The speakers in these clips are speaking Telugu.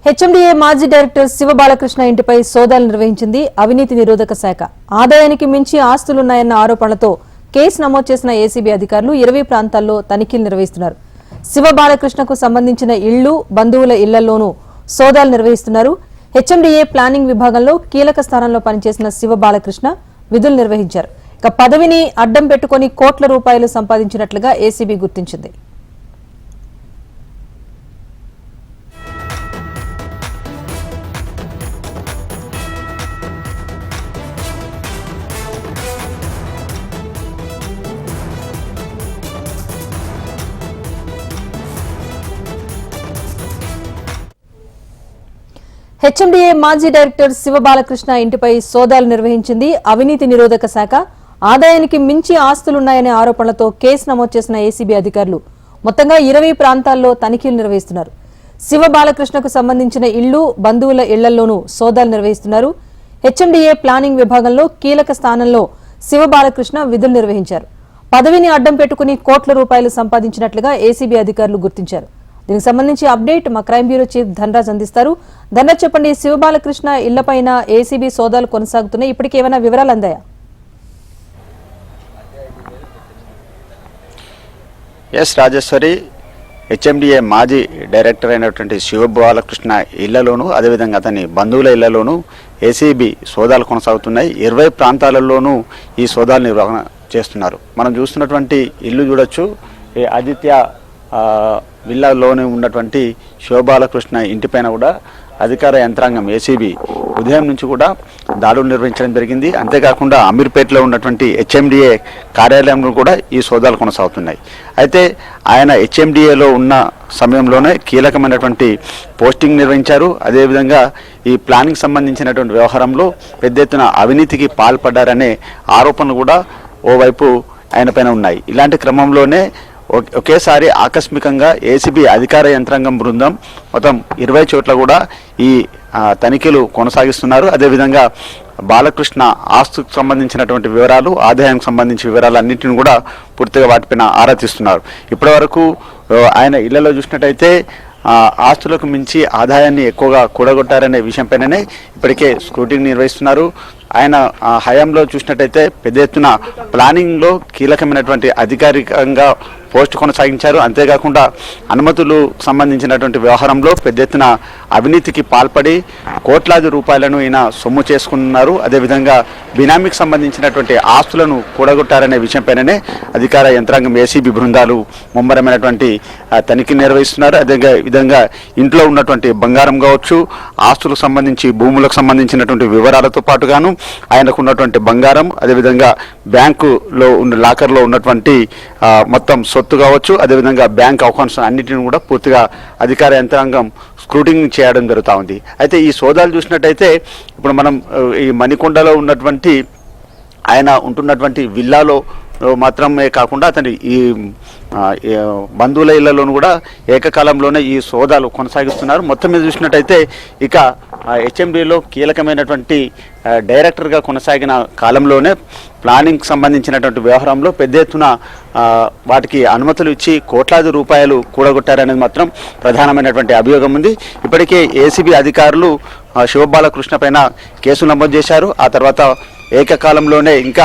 హెచ్ఎండిఏ మాజీ డైరెక్టర్ శివ బాలకృష్ణ ఇంటిపై సోదాలు నిర్వహించింది అవినీతి నిరోధక శాఖ. ఆదాయానికి మించి ఆస్తులున్నాయన్న ఆరోపణలతో కేసు నమోదు చేసిన ఏసీబీ అధికారులు 20 ప్రాంతాల్లో తనిఖీలు నిర్వహిస్తున్నారు. శివ బాలకృష్ణకు సంబంధించిన ఇళ్లు, బంధువుల ఇళ్లలోనూ సోదాలు నిర్వహిస్తున్నారు. హెచ్ఎండిఏ ప్లానింగ్ విభాగంలో కీలక స్థానంలో పనిచేసిన శివ బాలకృష్ణ విధులు నిర్వహించారు. ఇక పదవిని అడ్డం పెట్టుకుని కోట్ల రూపాయలు సంపాదించినట్లుగా ఏసీబీ గుర్తించింది. హెచ్ఎండిఏ మాజీ డైరెక్టర్ శివ బాలకృష్ణ ఇంటిపై సోదాలు నిర్వహించింది అవినీతి నిరోధక శాఖ. ఆదాయానికి మించి ఆస్తులున్నాయనే ఆరోపణలతో కేసు నమోదు చేసిన ఏసీబీ అధికారులు మొత్తంగా 20 ప్రాంతాల్లో తనిఖీలు నిర్వహిస్తున్నారు. శివ బాలకృష్ణకు సంబంధించిన ఇళ్లు, బంధువుల ఇళ్లలోనూ సోదాలు నిర్వహిస్తున్నారు. హెచ్ఎండిఏ ప్లానింగ్ విభాగంలో కీలక స్థానంలో శివ బాలకృష్ణ విధులు నిర్వహించారు. పదవిని అడ్డం పెట్టుకుని కోట్ల రూపాయలు సంపాదించినట్లుగా ఏసీబీ అధికారులు గుర్తించారు. దీనికి సంబంధించి అప్డేట్ మా క్రైమ్ బ్యూరో చీఫ్ ధనరాజ్ అందిస్తారు. ధనరాజ్, చెప్పండి, శివ బాలకృష్ణ ఇళ్లపైన ఏసీబీ సోదాలు కొనసాగుతున్నాయి. ఇప్పటికి ఏమైనా వివరాలు అందాయా? ఎస్ రాజేశ్వరి, హెచ్ఎండిఏ మాజీ డైరెక్టర్ అయినటువంటి శివ బాలకృష్ణ ఇళ్లలోనూ అదేవిధంగా అతని బంధువుల ఇళ్లలోనూ ఏసీబీ సోదాలు కొనసాగుతున్నాయి. 20 ప్రాంతాలలోనూ ఈ సోదాలు నిర్వహణ చేస్తున్నారు. మనం చూస్తున్నటువంటి ఇల్లు చూడొచ్చు. ఈ ఆదిత్య విల్లాలోనే ఉన్నటువంటి శివ బాలకృష్ణ ఇంటిపైన కూడా అధికార యంత్రాంగం ఏసీబీ ఉదయం నుంచి కూడా దాడులు నిర్వహించడం జరిగింది. అంతేకాకుండా అమీర్పేటలో ఉన్నటువంటి హెచ్ఎండిఏ కార్యాలయంలో కూడా ఈ సోదాలు కొనసాగుతున్నాయి. అయితే ఆయన హెచ్ఎండిఏలో ఉన్న సమయంలోనే కీలకమైనటువంటి పోస్టింగ్ నిర్వహించారు. అదేవిధంగా ఈ ప్లానింగ్ సంబంధించినటువంటి వ్యవహారంలో పెద్ద ఎత్తున అవినీతికి పాల్పడ్డారనే ఆరోపణలు కూడా ఓవైపు ఆయన పైన ఉన్నాయి. ఇలాంటి క్రమంలోనే ఒకేసారి ఆకస్మికంగా ఏసీబీ అధికార యంత్రాంగం బృందం మొత్తం 20 చోట్ల కూడా ఈ తనిఖీలు కొనసాగిస్తున్నారు. అదేవిధంగా బాలకృష్ణ ఆస్తుకు సంబంధించినటువంటి వివరాలు, ఆదాయానికి సంబంధించిన వివరాలు అన్నింటిని కూడా పూర్తిగా వాటిపైన ఆరా తీస్తున్నారు. ఇప్పటి వరకు ఆయన ఇళ్లలో చూసినట్టయితే ఆస్తులకు మించి ఆదాయాన్ని ఎక్కువగా కూడగొట్టారనే విషయంపైననే ఇప్పటికే స్క్రూటినీ నిర్వహిస్తున్నారు. ఆయన హయాంలో చూసినట్టయితే పెద్ద ఎత్తున ప్లానింగ్లో కీలకమైనటువంటి అధికారికంగా పోస్ట్ కొనసాగించారు. అంతేకాకుండా అనుమతులు సంబంధించినటువంటి వ్యవహారంలో పెద్ద ఎత్తున అవినీతికి పాల్పడి కోట్లాది రూపాయలను ఈయన సొమ్ము చేసుకున్నారు. అదేవిధంగా బినామీకి సంబంధించినటువంటి ఆస్తులను కూడగొట్టారనే విషయంపైననే అధికార యంత్రాంగం ఏసీబీ బృందాలు ముమ్మరమైనటువంటి తనిఖీ నిర్వహిస్తున్నారు. అదే విధంగా ఇంట్లో ఉన్నటువంటి బంగారం కావచ్చు, ఆస్తులకు సంబంధించి భూములకు సంబంధించినటువంటి వివరాలతో పాటుగాను ఆయనకు ఉన్నటువంటి బంగారం, అదేవిధంగా బ్యాంకులో ఉన్న లాకర్లో ఉన్నటువంటి మొత్తం సొత్తు కావచ్చు, అదేవిధంగా బ్యాంక్ అకౌంట్స్ అన్నింటిని కూడా పూర్తిగా అధికార యంత్రాంగం స్క్రూటినీ చేయడం జరుగుతూ ఉంది. అయితే ఈ సోదాలు చూసినట్టయితే ఇప్పుడు మనం ఈ మణికొండలో ఉన్నటువంటి ఆయన ఉంటున్నటువంటి విల్లాలో మాత్రమే కాకుండా అతని ఈ బంధువుల ఇళ్లలోనూ కూడా ఏకకాలంలోనే ఈ సోదాలు కొనసాగిస్తున్నారు. మొత్తం మీద చూసినట్టయితే ఇక హెచ్ఎండిలో కీలకమైనటువంటి డైరెక్టర్గా కొనసాగిన కాలంలోనే ప్లానింగ్ సంబంధించినటువంటి వ్యవహారంలో పెద్ద ఎత్తున వాటికి అనుమతులు ఇచ్చి కోట్లాది రూపాయలు కూడగొట్టారనేది మాత్రం ప్రధానమైనటువంటి అభియోగం ఉంది. ఇప్పటికే ఏసీబీ అధికారులు శివ బాలకృష్ణ పైన కేసు నమోదు చేశారు. ఆ తర్వాత ఏకకాలంలోనే ఇంకా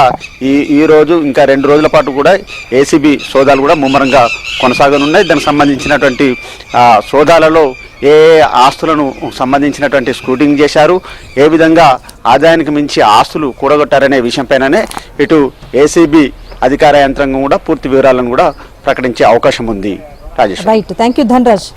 ఈ రోజు ఇంకా 2 రోజుల పాటు కూడా ఏసీబీ సోదాలు కూడా ముమ్మరంగా కొనసాగనున్నాయి. దానికి సంబంధించినటువంటి సోదాలలో ఏ ఆస్తులను సంబంధించినటువంటి స్క్రూటినీ చేశారు, ఏ విధంగా ఆదాయానికి మించి ఆస్తులు కూడగొట్టారనే విషయంపైననే ఇటు ఏసీబీ అధికార యంత్రాంగం కూడా పూర్తి వివరాలను కూడా ప్రకటించే అవకాశం ఉంది. Rajesh, right, thank you Dhanraj.